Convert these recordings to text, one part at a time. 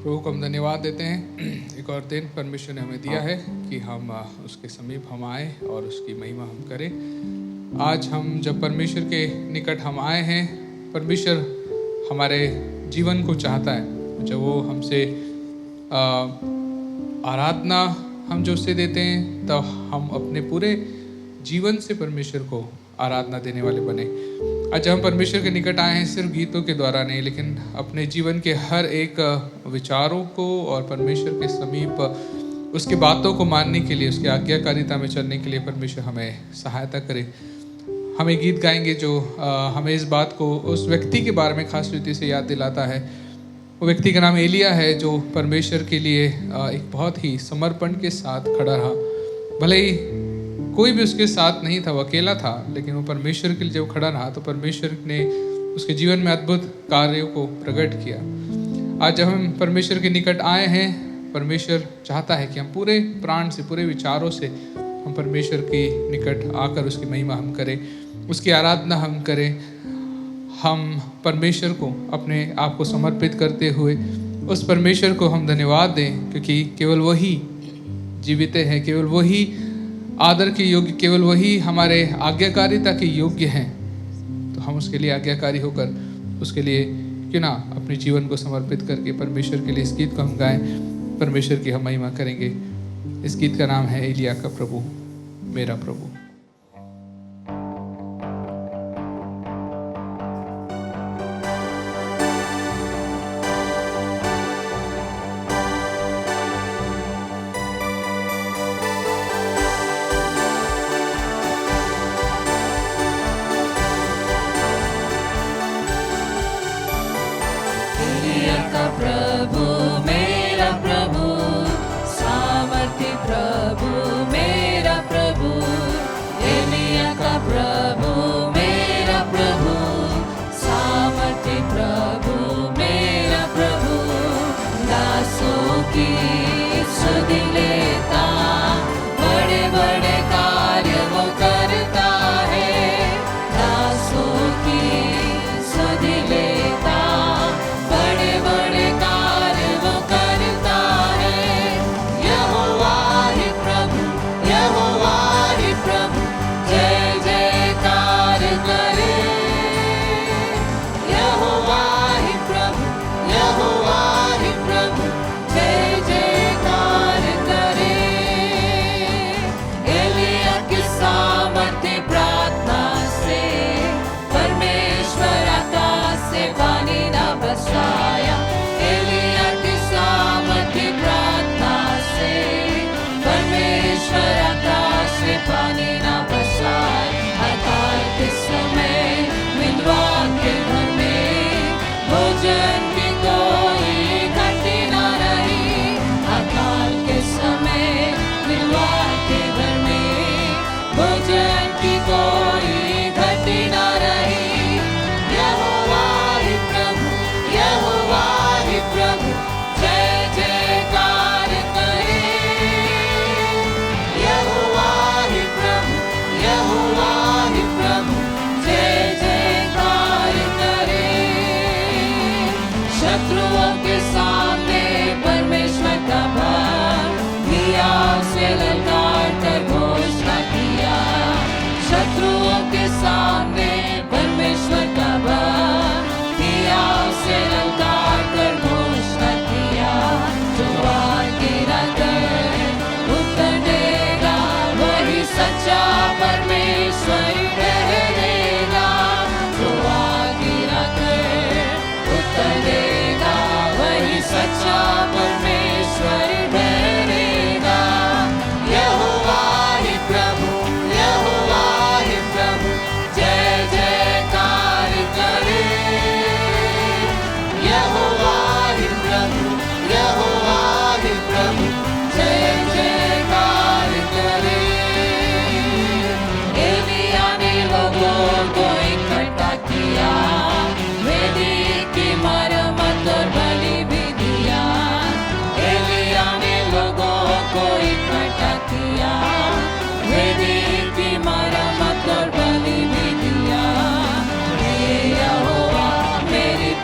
प्रभु को हम धन्यवाद देते हैं। एक और दिन परमेश्वर ने हमें दिया है कि हम उसके समीप हम आए और उसकी महिमा हम करें। आज हम जब परमेश्वर के निकट हम आए हैं, परमेश्वर हमारे जीवन को चाहता है। जब वो हमसे आराधना हम जो उससे देते हैं, तब हम अपने पूरे जीवन से परमेश्वर को आराधना देने वाले बने। आज हम परमेश्वर के निकट आए हैं सिर्फ गीतों के द्वारा नहीं, लेकिन अपने जीवन के हर एक विचारों को और परमेश्वर के समीप उसकी बातों को मानने के लिए, उसकी आज्ञाकारिता में चलने के लिए परमेश्वर हमें सहायता करे। हम एक गीत गाएंगे जो हमें इस बात को उस व्यक्ति के बारे में खास रीति से याद दिलाता है। वो व्यक्ति का नाम एलिया है, जो परमेश्वर के लिए एक बहुत ही समर्पण के साथ खड़ा रहा। भले ही कोई भी उसके साथ नहीं था, वो अकेला था, लेकिन वो परमेश्वर के लिए जब खड़ा रहा तो परमेश्वर ने उसके जीवन में अद्भुत कार्यों को प्रकट किया। आज जब हम परमेश्वर के निकट आए हैं, परमेश्वर चाहता है कि हम पूरे प्राण से, पूरे विचारों से हम परमेश्वर के निकट आकर उसकी महिमा हम करें, उसकी आराधना हम करें। हम परमेश्वर को अपने आप को समर्पित करते हुए उस परमेश्वर को हम धन्यवाद दें, क्योंकि केवल वही जीवित है, केवल वही आदर के योग्य, केवल वही हमारे आज्ञाकारिता के योग्य हैं। तो हम उसके लिए आज्ञाकारी होकर उसके लिए क्यों ना अपने जीवन को समर्पित करके परमेश्वर के लिए इस गीत को हम गाएं, परमेश्वर की हम महिमा करेंगे। इस गीत का नाम है एलिया का प्रभु मेरा प्रभु।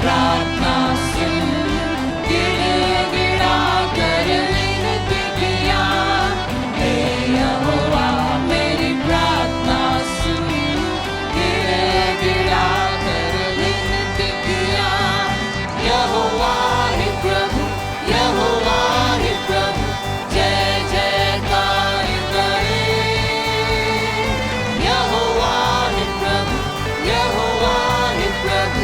प्रार्थना यहोवा ही प्रभु, यहोवा ही प्रभु, जय जयकार करे। यहोवा ही प्रभु, यहोवा ही प्रभु,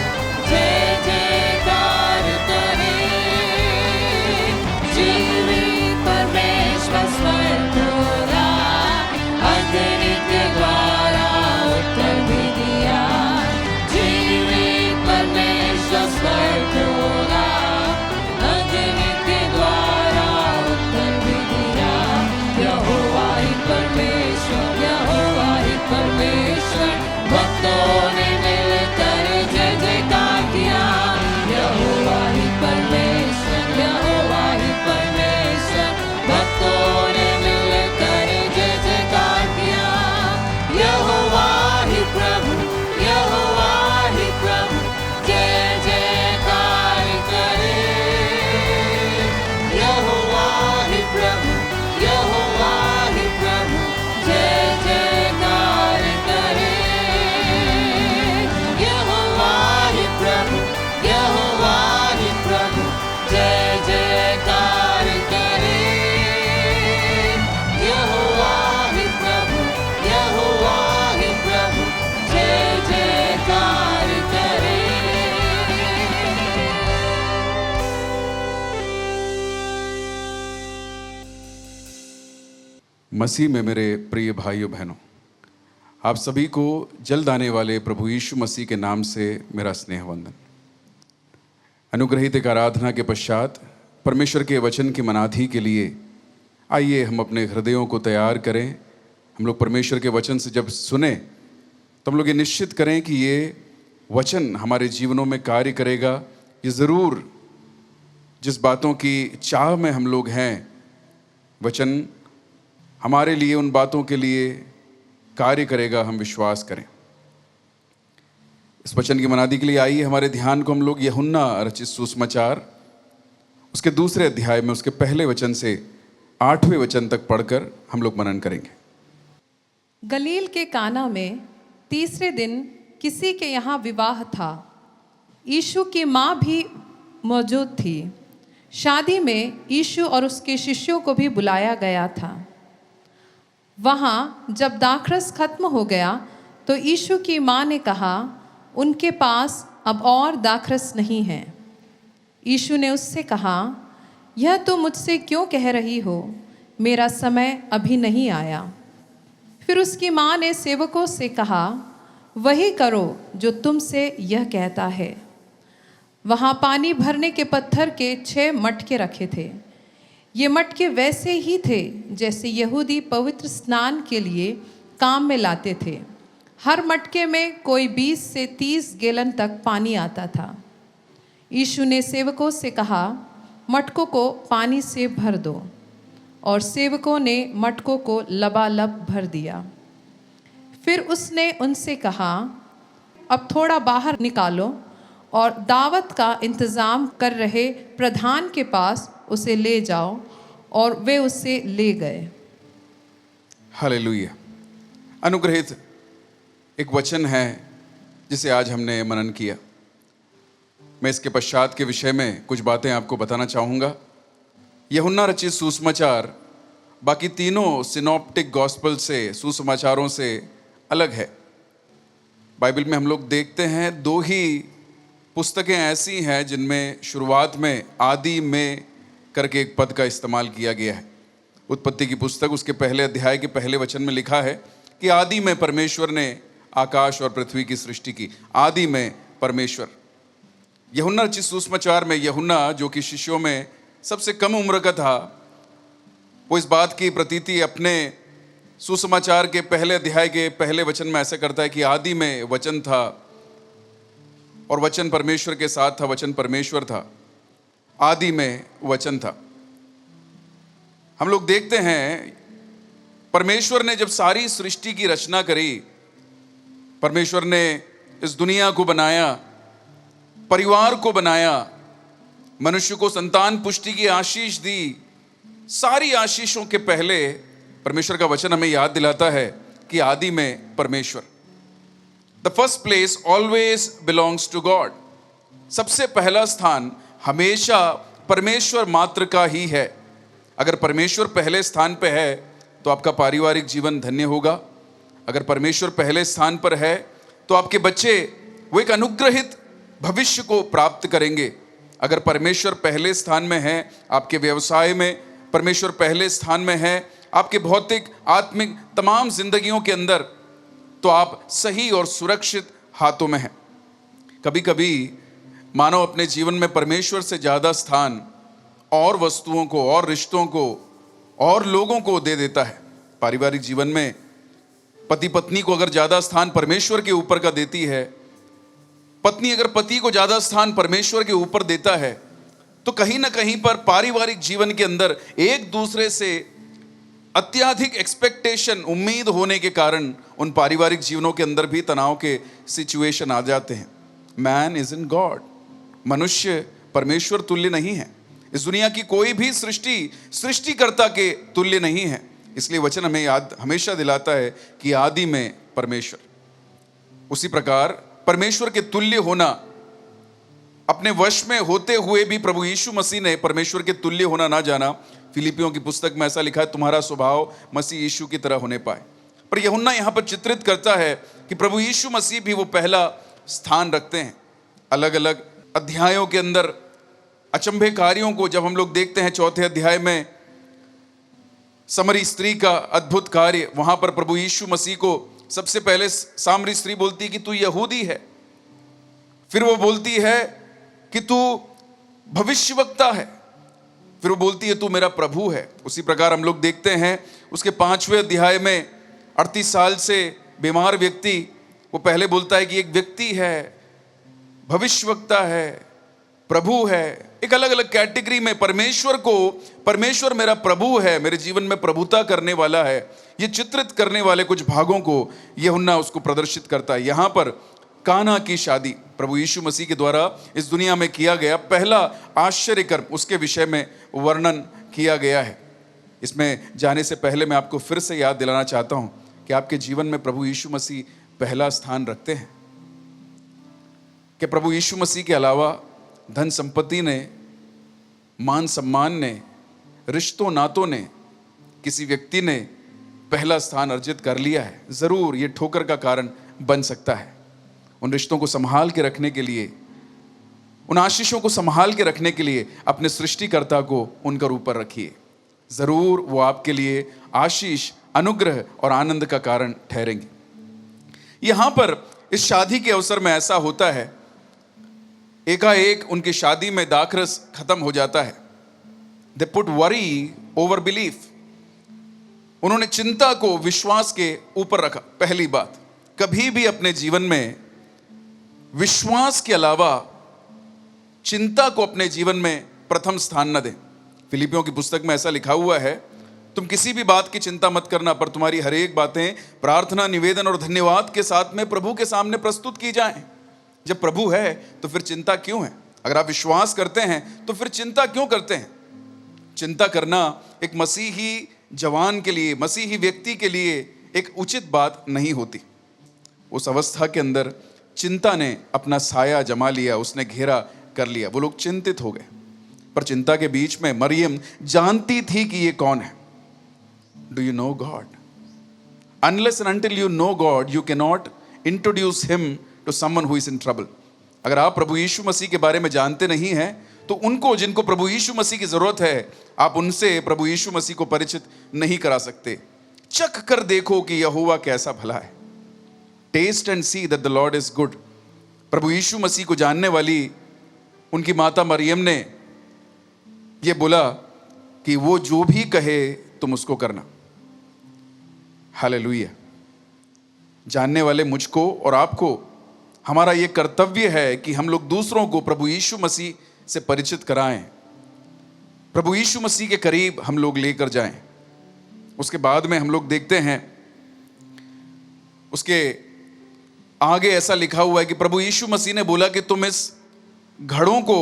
जय जयकार करे। जीवित परमेश्वर स्वयं बोला, अग्नि के द्वारा उत्तर भी दिया। जीवित परमेश्वर स्वयं बोला, अग्नि के द्वारा उत्तर भी दिया। यहोवा ही परमेश्वर, यहोवा ही परमेश्वर, भक्तों ने मिलकर जय जयकार किया। यहोवा ही परमेश्वर, यहोवा ही परमेश्वर, भक्तों ने मिलकर जय जयकार किया। यहोवा ही प्रभु, यहोवा ही प्रभु, जय जयकार करे। यहोवा ही प्रभु, यहोवा ही प्रभु, जय जयकार करे। यहोवा ही प्रभु, यहोवा ही प्रभु, जय जयकार करे। यहोवा ही प्रभु, यहोवा ही प्रभु, जय जयकार करे। मसीह में मेरे प्रिय भाइयों बहनों, आप सभी को जल्द आने वाले प्रभु यीशु मसीह के नाम से मेरा स्नेह वंदन। अनुग्रहित एक आराधना के पश्चात परमेश्वर के वचन की मनाधी के लिए आइए हम अपने हृदयों को तैयार करें। हम लोग परमेश्वर के वचन से जब सुने तो हम लोग ये निश्चित करें कि ये वचन हमारे जीवनों में कार्य करेगा। ये ज़रूर जिस बातों की चाह में हम लोग हैं, वचन हमारे लिए उन बातों के लिए कार्य करेगा, हम विश्वास करें। इस वचन की मनादी के लिए आइए हमारे ध्यान को हम लोग यूहन्ना रचित सुसमाचार उसके दूसरे अध्याय में उसके पहले वचन से 8वें वचन तक पढ़कर हम लोग मनन करेंगे। गलील के काना में तीसरे दिन किसी के यहाँ विवाह था। यीशु की माँ भी मौजूद थी। शादी में यीशु और उसके शिष्यों को भी बुलाया गया था। वहाँ जब दाखरस खत्म हो गया तो यीशु की माँ ने कहा, उनके पास अब और दाखरस नहीं है। यीशु ने उससे कहा, यह तो मुझसे क्यों कह रही हो, मेरा समय अभी नहीं आया। फिर उसकी माँ ने सेवकों से कहा, वही करो जो तुमसे यह कहता है। वहाँ पानी भरने के पत्थर के 6 मटके रखे थे। ये मटके वैसे ही थे जैसे यहूदी पवित्र स्नान के लिए काम में लाते थे। हर मटके में कोई 20 से 30 गैलन तक पानी आता था। यीशु ने सेवकों से कहा, मटकों को पानी से भर दो। और सेवकों ने मटकों को लबालब भर दिया। फिर उसने उनसे कहा, अब थोड़ा बाहर निकालो और दावत का इंतज़ाम कर रहे प्रधान के पास उसे ले जाओ। और वे उसे ले गए। हालेलुया। अनुग्रहित एक वचन है जिसे आज हमने मनन किया। मैं इसके पश्चात के विषय में कुछ बातें आपको बताना चाहूँगा। यूहन्ना रचित सुसमाचार बाकी तीनों सिनॉप्टिक गॉस्पेल से, सुसमाचारों से अलग है। बाइबल में हम लोग देखते हैं 2 ही पुस्तकें ऐसी हैं जिनमें शुरुआत में आदि में करके एक पद का इस्तेमाल किया गया है। उत्पत्ति की पुस्तक उसके पहले अध्याय के पहले वचन में लिखा है कि आदि में परमेश्वर ने आकाश और पृथ्वी की सृष्टि की। आदि में परमेश्वर। यूहन्ना रचित सुसमाचार में यूहन्ना, जो कि शिष्यों में सबसे कम उम्र का था, वो इस बात की प्रतीति अपने सुसमाचार के पहले अध्याय के पहले वचन में ऐसे करता है कि आदि में वचन था और वचन परमेश्वर के साथ था, वचन परमेश्वर था, आदि में वचन था। हम लोग देखते हैं परमेश्वर ने जब सारी सृष्टि की रचना करी, परमेश्वर ने इस दुनिया को बनाया, परिवार को बनाया, मनुष्य को संतान पुष्टि की आशीष दी। सारी आशीषों के पहले परमेश्वर का वचन हमें याद दिलाता है कि आदि में परमेश्वर। The first place always belongs to God. सबसे पहला स्थान हमेशा परमेश्वर मात्र का ही है। अगर परमेश्वर पहले स्थान पे है तो आपका पारिवारिक जीवन धन्य होगा। अगर परमेश्वर पहले स्थान पर है तो आपके बच्चे वो एक अनुग्रहित भविष्य को प्राप्त करेंगे। अगर परमेश्वर पहले स्थान में है आपके व्यवसाय में, परमेश्वर पहले स्थान में है आपके भौतिक आत्मिक तमाम जिंदगियों के अंदर, तो आप सही और सुरक्षित हाथों में हैं। कभी कभी मानव अपने जीवन में परमेश्वर से ज़्यादा स्थान और वस्तुओं को और रिश्तों को और लोगों को दे देता है। पारिवारिक जीवन में पति पत्नी को अगर ज़्यादा स्थान परमेश्वर के ऊपर का देती है, पत्नी अगर पति को ज़्यादा स्थान परमेश्वर के ऊपर देता है, तो कहीं ना कहीं पर पारिवारिक जीवन के अंदर एक दूसरे से अत्यधिक एक्सपेक्टेशन, उम्मीद होने के कारण उन पारिवारिक जीवनों के अंदर भी तनाव के सिचुएशन आ जाते हैं। मैन इज इन गॉड, मनुष्य परमेश्वर तुल्य नहीं है। इस दुनिया की कोई भी सृष्टि सृष्टिकर्ता के तुल्य नहीं है। इसलिए वचन हमें याद हमेशा दिलाता है कि आदि में परमेश्वर। उसी प्रकार परमेश्वर के तुल्य होना, अपने वश में होते हुए भी प्रभु यीशु मसीह ने परमेश्वर के तुल्य होना ना जाना। फिलिपियों की पुस्तक में ऐसा लिखा है, तुम्हारा स्वभाव मसीह यीशु की तरह होने पाए। पर यूहन्ना यहाँ पर चित्रित करता है कि प्रभु यीशु मसीह भी वो पहला स्थान रखते हैं। अलग अलग अध्यायों के अंदर अचंभे कार्यों को जब हम लोग देखते हैं, चौथे अध्याय में समरी स्त्री का अद्भुत कार्य, वहां पर प्रभु यीशु मसीह को सबसे पहले सामरी स्त्री बोलती है कि तू यहूदी है, फिर वो बोलती है कि तू भविष्यवक्ता है, फिर वो बोलती है तू मेरा प्रभु है। उसी प्रकार हम लोग देखते हैं उसके 5वें अध्याय में 38 साल से बीमार व्यक्ति, वो पहले बोलता है कि एक व्यक्ति है, भविष्यवक्ता है, प्रभु है। एक अलग अलग कैटेगरी में परमेश्वर को, परमेश्वर मेरा प्रभु है, मेरे जीवन में प्रभुता करने वाला है, ये चित्रित करने वाले कुछ भागों को यूहन्ना उसको प्रदर्शित करता है। यहाँ पर काना की शादी प्रभु यीशु मसीह के द्वारा इस दुनिया में किया गया पहला आश्चर्य कर्म, उसके विषय में वर्णन किया गया है। इसमें जाने से पहले मैं आपको फिर से याद दिलाना चाहता हूँ कि आपके जीवन में प्रभु यीशु मसीह पहला स्थान रखते हैं। कि प्रभु यीशु मसीह के अलावा धन संपत्ति ने, मान सम्मान ने, रिश्तों नातों ने, किसी व्यक्ति ने पहला स्थान अर्जित कर लिया है, ज़रूर ये ठोकर का कारण बन सकता है। उन रिश्तों को संभाल के रखने के लिए, उन आशीषों को संभाल के रखने के लिए अपने सृष्टिकर्ता को उनका ऊपर रखिए। ज़रूर वो आपके लिए आशीष, अनुग्रह और आनंद का कारण ठहरेंगे। यहाँ पर इस शादी के अवसर में ऐसा होता है, एकाएक उनकी शादी में दाखरस खत्म हो जाता है। They put worry over belief, उन्होंने चिंता को विश्वास के ऊपर रखा। पहली बात, कभी भी अपने जीवन में विश्वास के अलावा चिंता को अपने जीवन में प्रथम स्थान न दें। फिलिपियों की पुस्तक में ऐसा लिखा हुआ है, तुम किसी भी बात की चिंता मत करना, पर तुम्हारी हर एक बातें प्रार्थना, निवेदन और धन्यवाद के साथ में प्रभु के सामने प्रस्तुत की जाएं। जब प्रभु है तो फिर चिंता क्यों है? अगर आप विश्वास करते हैं तो फिर चिंता क्यों करते हैं? चिंता करना एक मसीही जवान के लिए, मसीही व्यक्ति के लिए एक उचित बात नहीं होती। उस अवस्था के अंदर चिंता ने अपना साया जमा लिया, उसने घेरा कर लिया। वो लोग चिंतित हो गए। पर चिंता के बीच में मरियम जानती थी कि ये कौन है। Do you know God? Unless and until you know God you can not introduce him to someone who is in trouble. अगर आप प्रभु यीशु मसीह के बारे में जानते नहीं हैं तो उनको, जिनको प्रभु यीशु मसीह की जरूरत है, आप उनसे प्रभु यीशु मसीह को परिचित नहीं करा सकते। चख कर देखो कि यहोवा कैसा भला है। Taste and see that the lord is good. प्रभु यीशु मसीह को जानने वाली उनकी माता मरियम ने ये बोला कि वो जो भी कहे तुम उसको करना। हालेलुया। जानने वाले मुझको और आपको, हमारा ये कर्तव्य है कि हम लोग दूसरों को प्रभु यीशु मसीह से परिचित कराएं, प्रभु यीशु मसीह के करीब हम लोग लेकर जाएं। उसके बाद में हम लोग देखते हैं उसके आगे ऐसा लिखा हुआ है कि प्रभु यीशु मसीह ने बोला कि तुम इस घड़ों को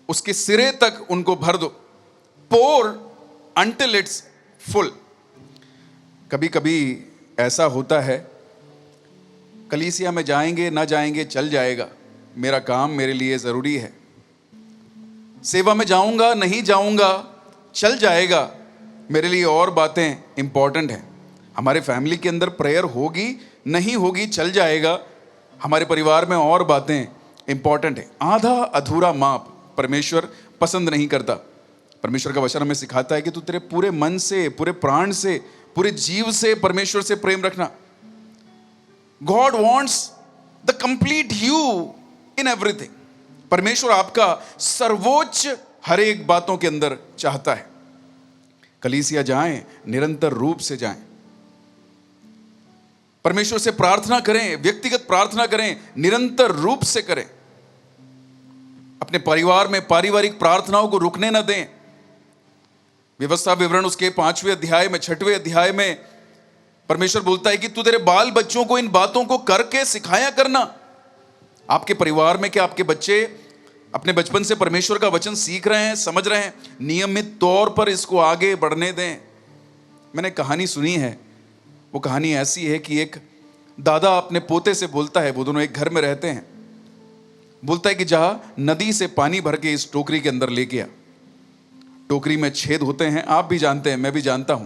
उसके सिरे तक उनको भर दो, पोर अंटिल इट्स फुल। कभी कभी ऐसा होता है, कलीसिया में जाएंगे ना जाएंगे चल जाएगा, मेरा काम मेरे लिए ज़रूरी है। सेवा में जाऊंगा नहीं जाऊंगा चल जाएगा, मेरे लिए और बातें इंपॉर्टेंट हैं। हमारे फैमिली के अंदर प्रेयर होगी नहीं होगी चल जाएगा, हमारे परिवार में और बातें इंपॉर्टेंट है। आधा अधूरा माप परमेश्वर पसंद नहीं करता। परमेश्वर का वचन हमें सिखाता है कि तू तेरे पूरे मन से, पूरे प्राण से, पूरे जीव से परमेश्वर से प्रेम रखना। God wants the complete you in everything. परमेश्वर आपका सर्वोच्च हर एक बातों के अंदर चाहता है। कलीसिया जाएं, निरंतर रूप से जाएं, परमेश्वर से प्रार्थना करें, व्यक्तिगत प्रार्थना करें, निरंतर रूप से करें। अपने परिवार में पारिवारिक प्रार्थनाओं को रुकने न दें। व्यवस्था विवरण उसके 5वें अध्याय में 6वें अध्याय में परमेश्वर बोलता है कि तू तेरे बाल बच्चों को इन बातों को करके सिखाया करना। आपके परिवार में क्या आपके बच्चे अपने बचपन से परमेश्वर का वचन सीख रहे हैं, समझ रहे हैं? नियमित तौर पर इसको आगे बढ़ने दें। मैंने कहानी सुनी है, वो कहानी ऐसी है कि एक दादा अपने पोते से बोलता है, वो दोनों एक घर में रहते हैं, बोलता है कि जा नदी से पानी भर के इस टोकरी के अंदर लेके आ। टोकरी में छेद होते हैं, आप भी जानते हैं, मैं भी जानता हूं।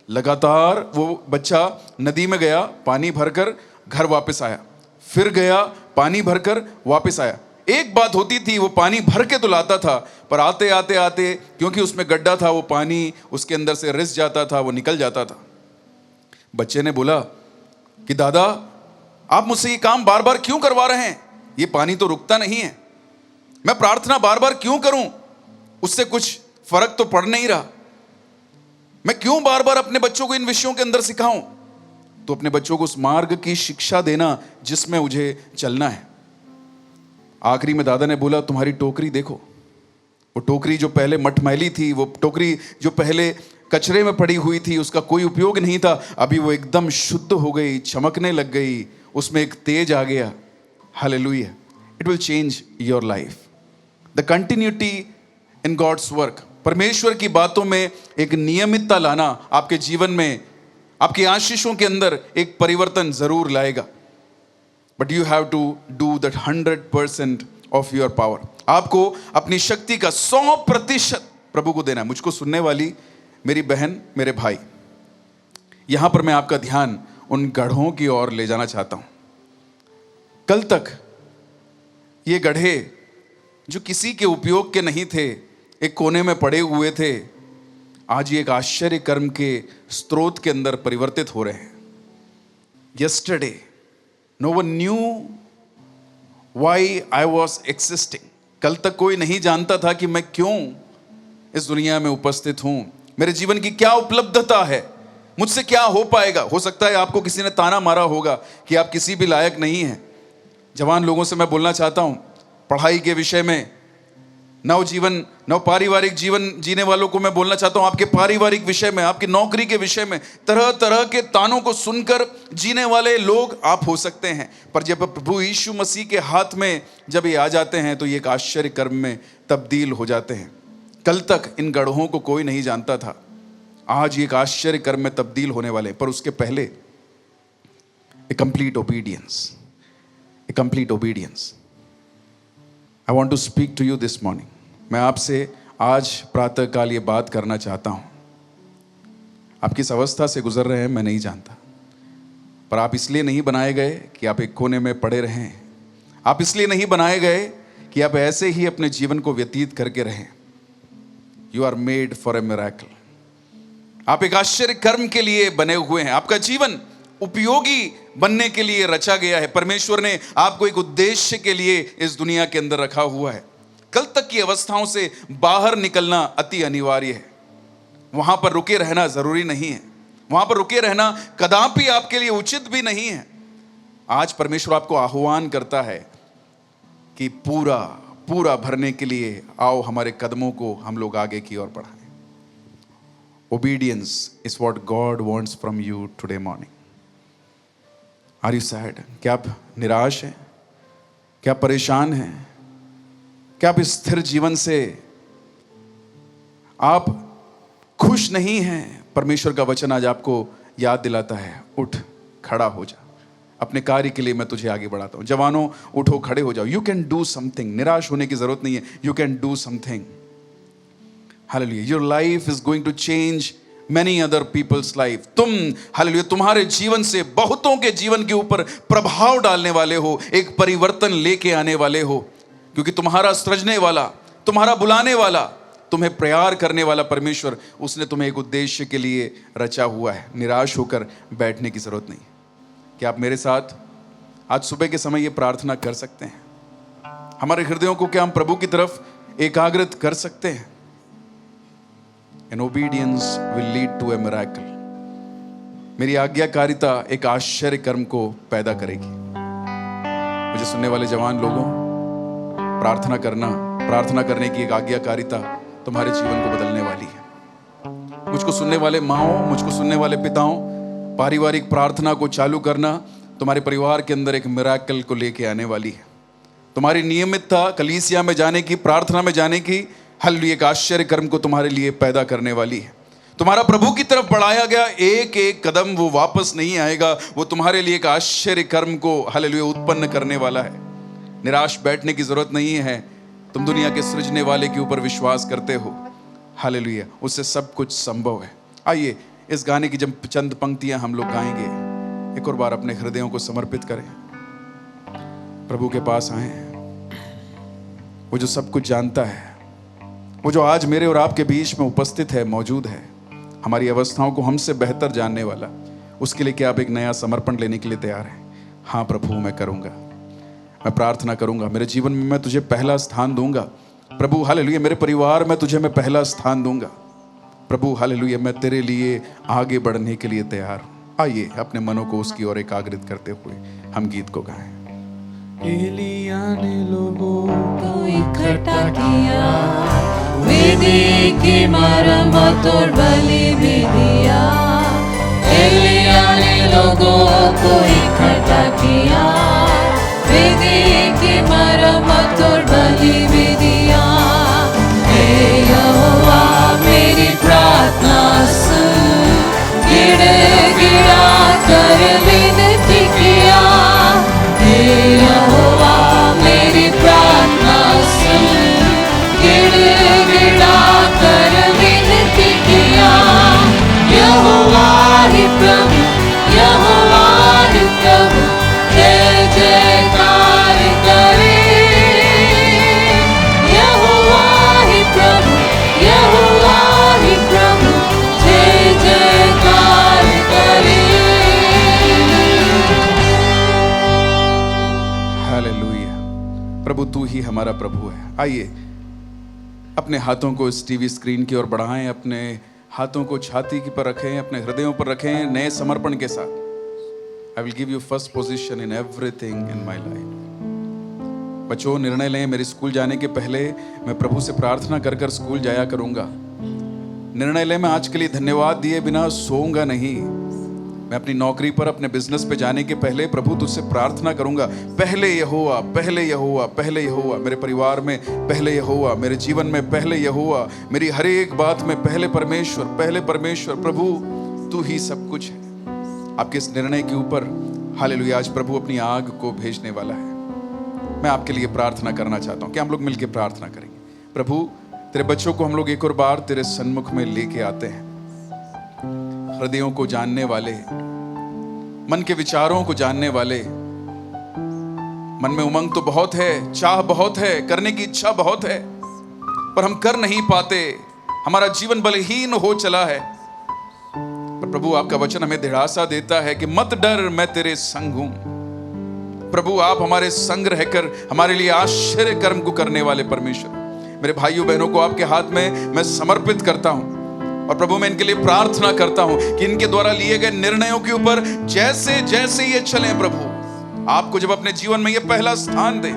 लगातार वो बच्चा नदी में गया, पानी भरकर घर वापस आया, फिर गया, पानी भरकर वापस आया। एक बात होती थी, वो पानी भर के तो लाता था, पर आते आते आते क्योंकि उसमें गड्ढा था, वो पानी उसके अंदर से रिस जाता था, वो निकल जाता था। बच्चे ने बोला कि दादा आप मुझसे ये काम बार बार क्यों करवा रहे हैं? ये पानी तो रुकता नहीं है, मैं प्रार्थना बार बार क्यों करूं? उससे कुछ फर्क तो पड़ नहीं रहा। मैं क्यों बार बार अपने बच्चों को इन विषयों के अंदर सिखाऊं? तो अपने बच्चों को उस मार्ग की शिक्षा देना जिसमें मुझे चलना है। आखिरी में दादा ने बोला तुम्हारी टोकरी देखो, वो टोकरी जो पहले मटमैली थी, वो टोकरी जो पहले कचरे में पड़ी हुई थी, उसका कोई उपयोग नहीं था, अभी वो एकदम शुद्ध हो गई, चमकने लग गई, उसमें एक तेज आ गया। Hallelujah. It will change your life. The continuity in God's work. परमेश्वर की बातों में एक नियमितता लाना आपके जीवन में, आपकी आशीषों के अंदर एक परिवर्तन जरूर लाएगा। But you have to do that 100% of your power. आपको अपनी शक्ति का 100% प्रभु को देना है। मुझको सुनने वाली मेरी बहन, मेरे भाई, यहां पर मैं आपका ध्यान उन गढ़ों की ओर ले जाना चाहता हूं। कल तक ये गढ़े जो किसी के उपयोग के नहीं थे, एक कोने में पड़े हुए थे, आज ये एक आश्चर्य कर्म के स्रोत के अंदर परिवर्तित हो रहे हैं। Yesterday no one knew why I was existing. कल तक कोई नहीं जानता था कि मैं क्यों इस दुनिया में उपस्थित हूं, मेरे जीवन की क्या उपलब्धता है, मुझसे क्या हो पाएगा। हो सकता है आपको किसी ने ताना मारा होगा कि आप किसी भी लायक नहीं हैं। जवान लोगों से मैं बोलना चाहता हूं, पढ़ाई के विषय में, नव पारिवारिक जीवन जीने वालों को मैं बोलना चाहता हूं, आपके पारिवारिक विषय में, आपकी नौकरी के विषय में तरह तरह के तानों को सुनकर जीने वाले लोग आप हो सकते हैं, पर जब प्रभु यीशु मसीह के हाथ में जब ये आ जाते हैं तो ये एक आश्चर्य कर्म में तब्दील हो जाते हैं। कल तक इन गढ़ों को कोई नहीं जानता था, आज ये एक आश्चर्य कर्म में तब्दील होने वाले, पर उसके पहले a complete obedience, a complete obedience. I want to speak to you this morning. मैं आपसे आज प्रातःकाल ये बात करना चाहता हूं। आप किस अवस्था से गुजर रहे हैं मैं नहीं जानता, पर आप इसलिए नहीं बनाए गए कि आप एक कोने में पड़े रहें। आप इसलिए नहीं बनाए गए कि आप ऐसे ही अपने जीवन को व्यतीत करके रहें। You are made for a miracle. आप एक आश्चर्य कर्म के लिए बने हुए हैं। आपका जीवन उपयोगी बनने के लिए रचा गया है। परमेश्वर ने आपको एक उद्देश्य के लिए इस दुनिया के अंदर रखा हुआ है। कल तक की अवस्थाओं से बाहर निकलना अति अनिवार्य है। वहां पर रुके रहना जरूरी नहीं है, वहां पर रुके रहना कदापि आपके लिए उचित भी नहीं है। आज परमेश्वर आपको आह्वान करता है कि पूरा पूरा भरने के लिए आओ, हमारे कदमों को हम लोग आगे की ओर बढ़ाएं। Obedience is what God wants from you today morning. Are you sad? क्या आप निराश हैं? क्या परेशान हैं? क्या आप इस स्थिर जीवन से आप खुश नहीं हैं? परमेश्वर का वचन आज आपको याद दिलाता है, उठ खड़ा हो जा, अपने कार्य के लिए मैं तुझे आगे बढ़ाता हूँ। जवानों, उठो, खड़े हो जाओ। You can do something. निराश होने की जरूरत नहीं है। You can do something. Hallelujah. Your life is going to change many other people's life। तुम, हालेलुया, तुम्हारे जीवन से बहुतों के जीवन के ऊपर प्रभाव डालने वाले हो, एक परिवर्तन लेके आने वाले हो, क्योंकि तुम्हारा सृजने वाला, तुम्हारा बुलाने वाला, तुम्हें प्यार करने वाला परमेश्वर, उसने तुम्हें एक उद्देश्य के लिए रचा हुआ है। निराश होकर बैठने की जरूरत नहीं। क्या आप मेरे साथ आज सुबह के समय ये प्रार्थना कर सकते हैं? हमारे हृदयों को क्या हम प्रभु की तरफ एकाग्रित कर सकते हैं? And obedience will lead to a miracle। मेरी आज्ञाकारिता एक आश्चर्य कर्म को पैदा करेगी। मुझे सुनने वाले जवान लोगों, प्रार्थना करने की एक आज्ञाकारिता तुम्हारे जीवन को बदलने वाली है। मुझको सुनने वाले माओं, मुझको सुनने वाले पिताओं, पारिवारिक प्रार्थना को चालू करना तुम्हारे परिवार के अंदर एक मिराकल को लेके आने वाली है। तुम्हारी नियमितता कलीसिया में जाने की, प्रार्थना में जाने की, हालेलुया, एक आश्चर्य कर्म को तुम्हारे लिए पैदा करने वाली है। तुम्हारा प्रभु की तरफ बढ़ाया गया एक एक कदम वो वापस नहीं आएगा, वो तुम्हारे लिए एक आश्चर्य कर्म को, हालेलुया, उत्पन्न करने वाला है। निराश बैठने की जरूरत नहीं है। तुम दुनिया के सृजने वाले के ऊपर विश्वास करते हो, हालेलुया, उससे सब कुछ संभव है। आइए इस गाने की जब चंद पंक्तियां हम लोग गाएंगे, एक और बार अपने हृदयों को समर्पित करें, प्रभु के पास आए। वो जो सब कुछ जानता है, वो जो आज मेरे और आपके बीच में उपस्थित है, मौजूद है, हमारी अवस्थाओं को हमसे बेहतर जानने वाला, उसके लिए क्या आप एक नया समर्पण लेने के लिए तैयार हैं? हाँ प्रभु, मैं करूँगा, मैं प्रार्थना करूँगा, मेरे जीवन में मैं तुझे पहला स्थान दूंगा। प्रभु हालेलुया, मेरे परिवार में तुझे मैं पहला स्थान दूंगा। प्रभु हालेलुया, मैं तेरे लिए आगे बढ़ने के लिए तैयार हूँ। आइए अपने मनों को उसकी ओर एकाग्रित करते हुए हम गीत को गाएं। एलिया ने लोगों को इकट्ठा किया, वेदी की मरम्मत और बलि भी दिया। एलिया ने लोगों को इकट्ठा किया, वेदी की मरम्मत और बलि भी दिया। हे यहोवा, मेरी प्रार्थना सुन, गिड़गिड़ा कर विनती किया। हे यहोवा, मेरी प्रार्थना सुन, गिड़गिड़ा कर विनती किया। यहोवा ही प्रभु, यहोवा ही प्रभु, जय जयकार करे। यहोवा ही प्रभु, यहोवा ही प्रभु, जय जयकार करे। हालेलुया। प्रभु तू ही हमारा प्रभु है। आइए अपने हाथों को इस टीवी स्क्रीन की ओर बढ़ाएं, अपने हाथों को छाती की पर रखें, अपने हृदयों पर रखें नए समर्पण के साथ। I will give you first position in everything in my life. बच्चों, निर्णय लें, मेरे स्कूल जाने के पहले मैं प्रभु से प्रार्थना कर कर स्कूल जाया करूंगा। निर्णय लें, मैं आज के लिए धन्यवाद दिए बिना सोऊंगा नहीं। मैं अपनी नौकरी पर, अपने बिजनेस पे जाने के पहले प्रभु तुझसे प्रार्थना करूंगा, पहले यहोवा, पहले यहोवा, पहले यहोवा, मेरे परिवार में पहले यहोवा, मेरे जीवन में पहले यहोवा, मेरी हर एक बात में पहले परमेश्वर, पहले परमेश्वर। प्रभु तू ही सब कुछ है। आपके इस निर्णय के ऊपर हालेलुया आज प्रभु अपनी आग को भेजने वाला है। मैं आपके लिए प्रार्थना करना चाहता हूँ कि हम लोग मिलकर प्रार्थना करेंगे। प्रभु, तेरे बच्चों को हम लोग एक और बार तेरे सन्मुख में लेके आते हैं, हृदयों को जानने वाले, मन के विचारों को जानने वाले। मन में उमंग तो बहुत है, चाह बहुत है, करने की इच्छा बहुत है, पर हम कर नहीं पाते। हमारा जीवन बलहीन हो चला है। पर प्रभु आपका वचन हमें दिलासा देता है कि मत डर, मैं तेरे संग हूं। प्रभु आप हमारे संग रहकर हमारे लिए आश्चर्य कर्म को करने वाले परमेश्वर। मेरे भाइयों बहनों को आपके हाथ में मैं समर्पित करता हूं, और प्रभु मैं इनके लिए प्रार्थना करता हूं कि इनके द्वारा लिए गए निर्णयों के ऊपर जैसे जैसे ये चलें, प्रभु आपको जब अपने जीवन में ये पहला स्थान दे,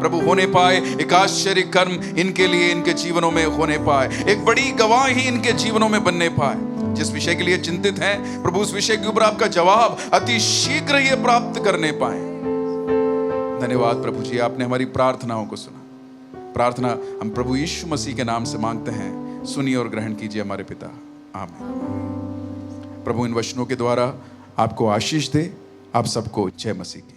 प्रभु होने पाए एक आश्चर्य कर्म इनके लिए, इनके जीवनों में होने पाए, एक बड़ी गवाही इनके जीवनों में बनने पाए। जिस विषय के लिए चिंतित हैं प्रभु, उस विषय के ऊपर आपका जवाब अति शीघ्र ये प्राप्त करने पाए। धन्यवाद प्रभु जी, आपने हमारी प्रार्थनाओं को सुना। प्रार्थना हम प्रभु यीशु मसीह के नाम से मांगते हैं, सुनिए और ग्रहण कीजिए हमारे पिता, आमीन। प्रभु इन वचनों के द्वारा आपको आशीष दे, आप सबको जय मसीह की।